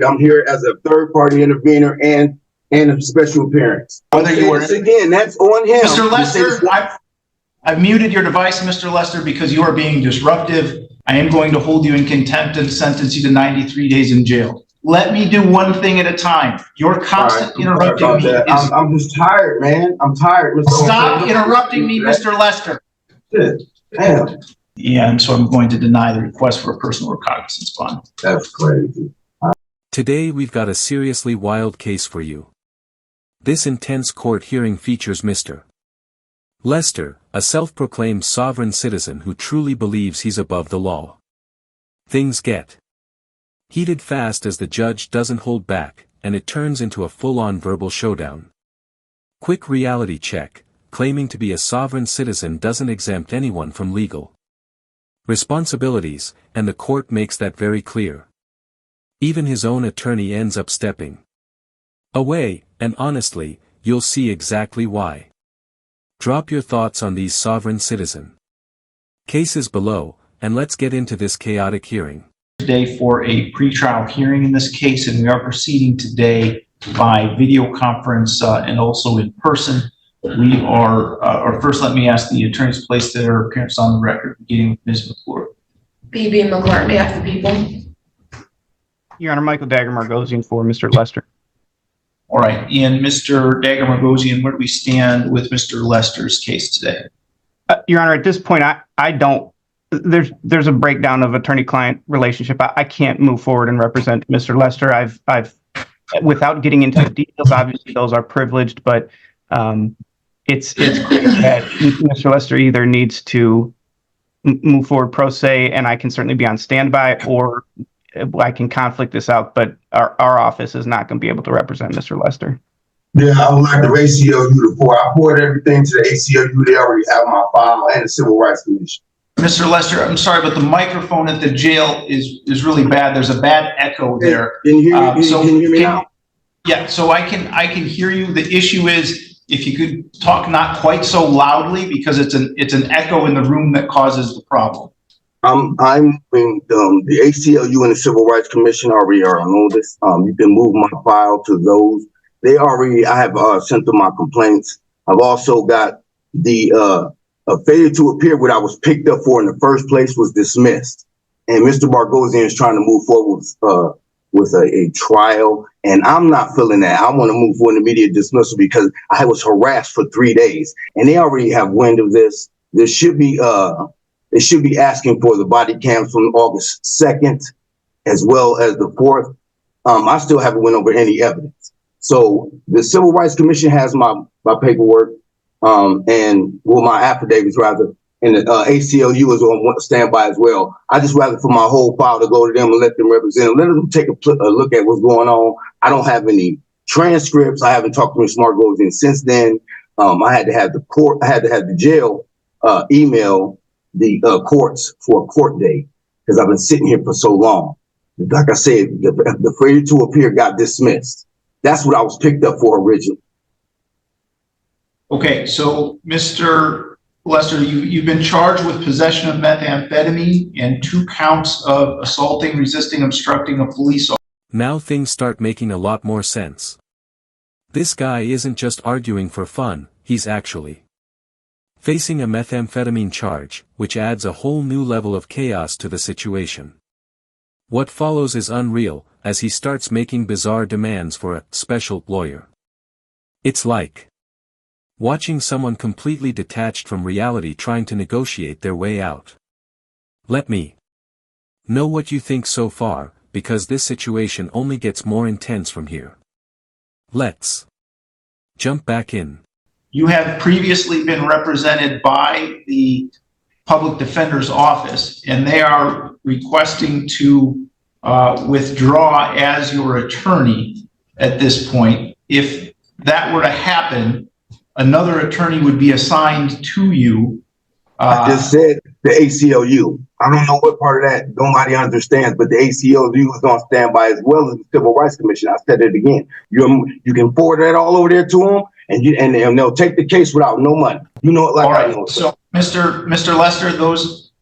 I'm here as a third-party intervener and a special appearance. Again, that's on him. Mr. Lester, I've muted your device, Mr. Lester, because you are being disruptive. I am going to hold you in contempt and sentence you to 93 days in jail. Let me do one thing at a time. Your constant interrupting me. I'm just tired, man. I'm tired. Stop interrupting me, Mr. Lester. Damn. And so I'm going to deny the request for a personal recognizance bond. That's crazy. Today we've got a seriously wild case for you. This intense court hearing features Mr. Lester, a self-proclaimed sovereign citizen who truly believes he's above the law. Things get heated fast as the judge doesn't hold back, and it turns into a full-on verbal showdown. Quick reality check: claiming to be a sovereign citizen doesn't exempt anyone from legal responsibilities, and the court makes that very clear. Even his own attorney ends up stepping away, and honestly, you'll see exactly why. Drop your thoughts on these sovereign citizen cases below, and let's get into this chaotic hearing. Today for a pretrial hearing in this case, and we are proceeding today by video conference and also in person. We are, or first let me ask the attorneys to place their appearance on the record, beginning with Ms. McClure. B.B. McClure on behalf of the people. Your Honor, Michael Dagger-Margosian for Mr. Lester. All right, and Mr. Dagger-Margosian, where do we stand with Mr. Lester's case today? Your Honor, at this point, I don't, there's a breakdown of attorney-client relationship. I can't move forward and represent Mr. Lester. I've, without getting into the details, obviously those are privileged, but it's clear that Mr. Lester either needs to move forward pro se, and I can certainly be on standby, or I can conflict this out, but our office is not going to be able to represent Mr. Lester. Yeah, I would like the ACLU to forward. I forwarded everything to the ACLU. They already have my file and the Civil Rights Commission. Mr. Lester, I'm sorry, but the microphone at the jail is really bad. There's a bad echo there. Can you hear me, can you hear me now? Yeah, so I can hear you. The issue is if you could talk not quite so loudly, because it's an echo in the room that causes the problem. I'm in the ACLU and the Civil Rights Commission already are on this. You can move my file to those. I have sent them my complaints. I've also got the failure to appear, what I was picked up for in the first place, was dismissed. And Mr. Margosian is trying to move forward with a trial, and I'm not feeling that. I want to move for an immediate dismissal because I was harassed for 3 days, and they already have wind of this. There should be they should be asking for the body cams from August 2nd as well as the 4th. I still haven't went over any evidence. So the Civil Rights Commission has my paperwork, and my affidavits rather, and the ACLU is on standby as well. I just rather for my whole file to go to them and let them represent them, let them take a look at what's going on. I don't have any transcripts. I haven't talked to Mr. Margosian since then. I had to have the jail email the courts for a court date because I've been sitting here for so long. Like I said, the failure to appear got dismissed. That's what I was picked up for originally. Okay, so Mr. Lester, you've been charged with possession of methamphetamine and 2 counts of assaulting, resisting, obstructing a police officer. Now things start making a lot more sense. This guy isn't just arguing for fun, he's actually facing a methamphetamine charge, which adds a whole new level of chaos to the situation. What follows is unreal, as he starts making bizarre demands for a special lawyer. It's like watching someone completely detached from reality trying to negotiate their way out. Let me know what you think so far, because this situation only gets more intense from here. Let's jump back in. You have previously been represented by the public defender's office, and they are requesting to withdraw as your attorney at this point. If that were to happen, another attorney would be assigned to you. I just said the ACLU. I don't know what part of that nobody understands, but the ACLU is on standby as well as the Civil Rights Commission. I said it again. You can forward that all over there to them, and they'll take the case without no money. You know it like all right. I know it. So, Mr. Lester, those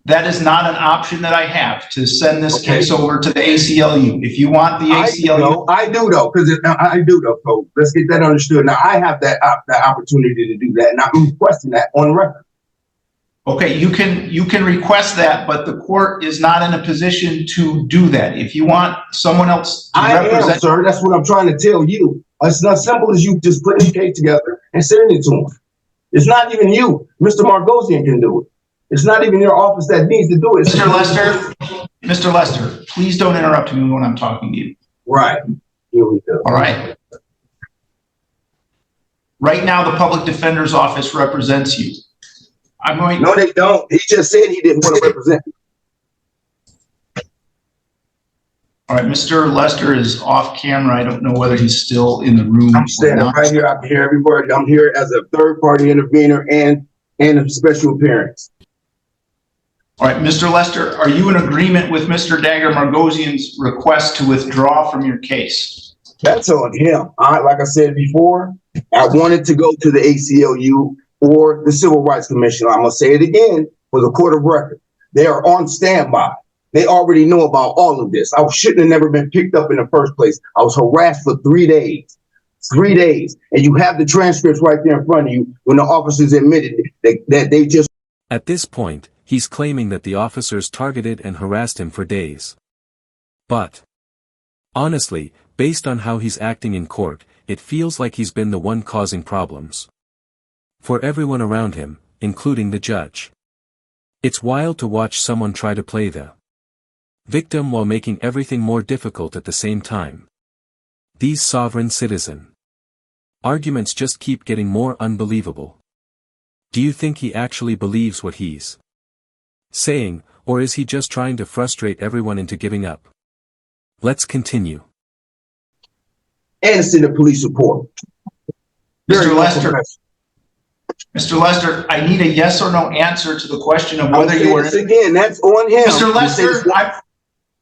That is not an option that I have, to send this case over to the ACLU. If you want the ACLU. I do though, because I do though. So let's get that understood. Now I have that opportunity to do that, and I'm requesting that on record. Okay, you can request that, but the court is not in a position to do that. If you want someone else to represent. I am, sir. That's what I'm trying to tell you. It's not simple as you just putting the case together and sending it to him. It's not even you. Mr. Margosian can do it. It's not even your office that needs to do it. Mr. Lester, please don't interrupt me when I'm talking to you. Right. Here we go. All right. Right now, the public defender's office represents you. No, they don't. He just said he didn't want to represent you. All right, Mr. Lester is off camera. I don't know whether he's still in the room. I'm standing right here. I can hear every word. I'm here as a third-party intervener and a special appearance. All right, Mr. Lester, are you in agreement with Mr. Dagger Margosian's request to withdraw from your case? That's on him. Like I said before, I wanted to go to the ACLU or the Civil Rights Commission. I'm going to say it again for the court of record. They are on standby. They already know about all of this. I shouldn't have never been picked up in the first place. I was harassed for 3 days. 3 days. And you have the transcripts right there in front of you when the officers admitted that they just... At this point, he's claiming that the officers targeted and harassed him for days. But honestly, based on how he's acting in court, it feels like he's been the one causing problems for everyone around him, including the judge. It's wild to watch someone try to play the victim while making everything more difficult at the same time. These sovereign citizen arguments just keep getting more unbelievable. Do you think he actually believes what he's saying, or is he just trying to frustrate everyone into giving up? Let's continue. And it's in the police report. Mr. Lester, I need a yes or no answer to the question of whether you were... Again, that's on him. Mr. Lester,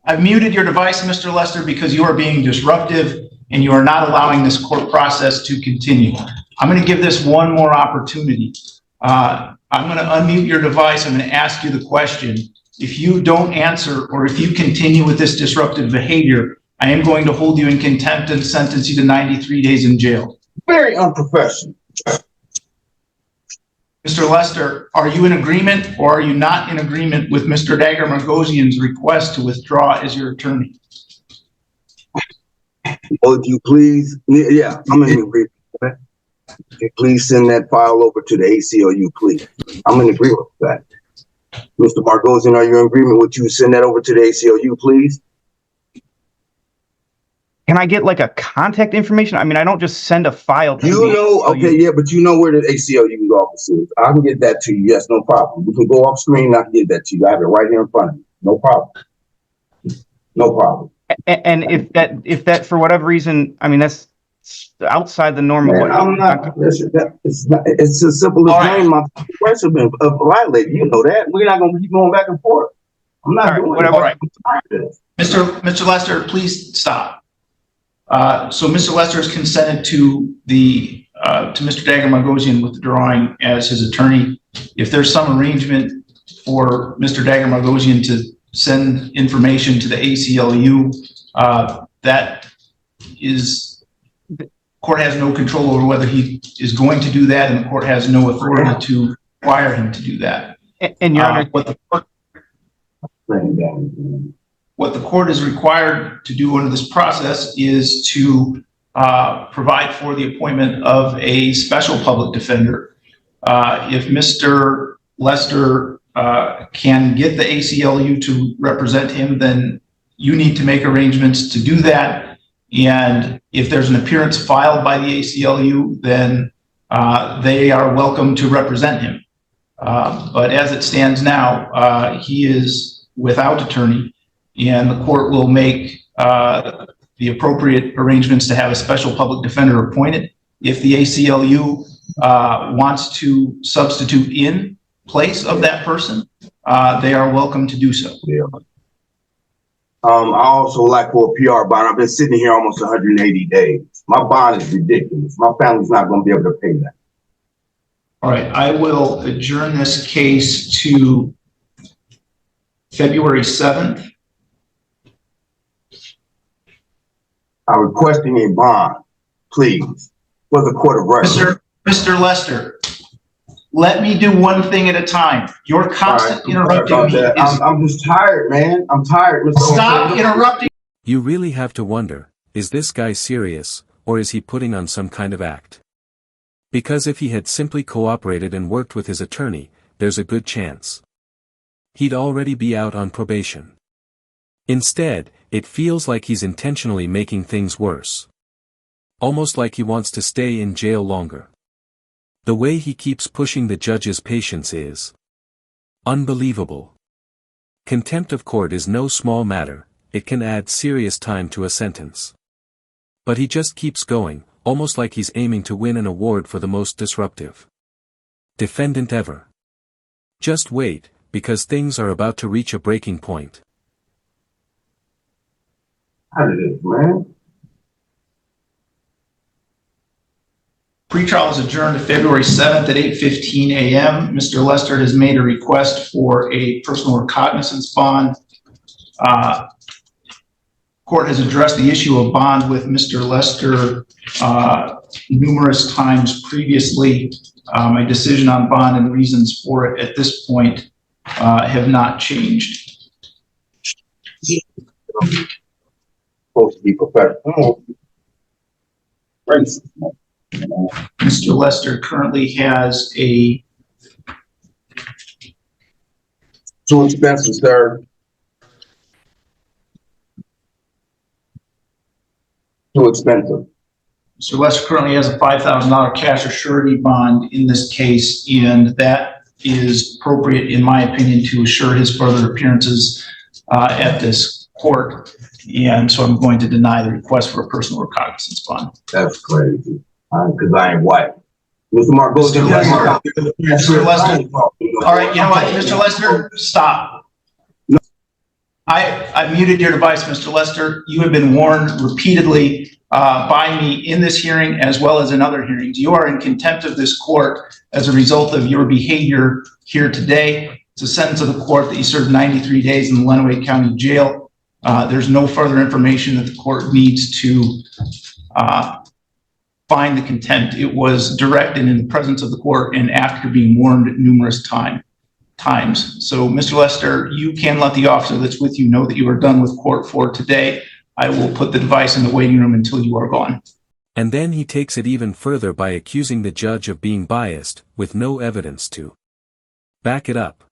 I've muted your device, Mr. Lester, because you are being disruptive and you are not allowing this court process to continue. I'm going to give this one more opportunity. I'm going to unmute your device. I'm going to ask you the question. If you don't answer, or if you continue with this disruptive behavior, I am going to hold you in contempt and sentence you to 93 days in jail. Very unprofessional. Mr. Lester, are you in agreement or are you not in agreement with Mr. Dagger Margosian's request to withdraw as your attorney? Well, if you please, yeah, I'm in agreement. If you please send that file over to the ACLU, please. I'm in agreement with that. Mr. Margosian, are you in agreement with you send that over to the ACLU, please? Can I get like a contact information? I mean, I don't just send a file to okay, yeah, but you know where the ACLU's office is. I can get that to you. Yes, no problem. We can go off screen. I can get that to you. I have it right here in front of me. No problem. No problem. And if that for whatever reason, I mean, that's outside the normal. Man, I'm not. It's as simple as saying my rights have been violated. You know that. We're not going to keep going back and forth. I'm not doing it. All right. Mr. Lester, please stop. So Mr. Lester has consented to Mr. Dagger Margosian withdrawing as his attorney. If there's some arrangement for Mr. Dagger Margosian to send information to the ACLU, that is, the court has no control over whether he is going to do that, and the court has no authority to require him to do that. And Your Honor, what the court is required to do under this process is to provide for the appointment of a special public defender. If Mr. Lester can get the ACLU to represent him, then you need to make arrangements to do that. And if there's an appearance filed by the ACLU, then they are welcome to represent him. But as it stands now, he is without attorney, and the court will make the appropriate arrangements to have a special public defender appointed. If the ACLU wants to substitute in place of that person, they are welcome to do so. Yeah. I also like for a PR bond. I've been sitting here almost 180 days. My bond is ridiculous. My family's not going to be able to pay that. All right, I will adjourn this case to February 7th. I'm requesting a bond, please, for the court of record. Mr. Lester, let me do one thing at a time. You're constant interrupting me. I'm just tired, man. I'm tired, Mr. Stop interrupting. You really have to wonder, is this guy serious, or is he putting on some kind of act? Because if he had simply cooperated and worked with his attorney, there's a good chance he'd already be out on probation. Instead, it feels like he's intentionally making things worse. Almost like he wants to stay in jail longer. The way he keeps pushing the judge's patience is unbelievable. Contempt of court is no small matter, it can add serious time to a sentence. But he just keeps going, almost like he's aiming to win an award for the most disruptive defendant ever. Just wait, because things are about to reach a breaking point. How did it, man? Pretrial is adjourned to February 7th at 8:15 a.m. Mr. Lester has made a request for a personal recognizance bond. Court has addressed the issue of bond with Mr. Lester numerous times previously. My decision on bond and reasons for it at this point have not changed. Supposed to be professional. Mr. Lester currently has a Too expensive, sir. Too expensive. Mr. Lester currently has a $5,000 cash or surety bond in this case, and that is appropriate, in my opinion, to assure his further appearances at this court. And so I'm going to deny the request for a personal recognizance bond. That's crazy. Because I ain't white. Mr. Mark, go Mr. Lester. All right, you know what, Mr. Lester, stop. No. I muted your device, Mr. Lester. You have been warned repeatedly by me in this hearing as well as in other hearings. You are in contempt of this court as a result of your behavior here today. It's a sentence of the court that you served 93 days in the Lenawee County Jail. There's no further information that the court needs to find the contempt. It was directed in the presence of the court and after being warned numerous times. So, Mr. Lester, you can let the officer that's with you know that you are done with court for today. I will put the device in the waiting room until you are gone. And then he takes it even further by accusing the judge of being biased, with no evidence to back it up.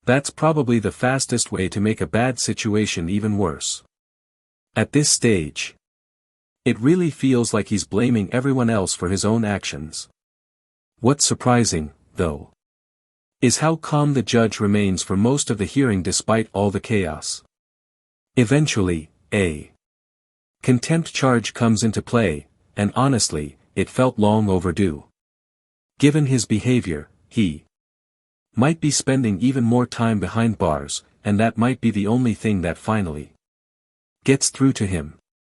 That's probably the fastest way to make a bad situation even worse. At this stage, it really feels like he's blaming everyone else for his own actions. What's surprising, though, is how calm the judge remains for most of the hearing despite all the chaos. Eventually, a contempt charge comes into play, and honestly, it felt long overdue. Given his behavior, he might be spending even more time behind bars, and that might be the only thing that finally gets through to him.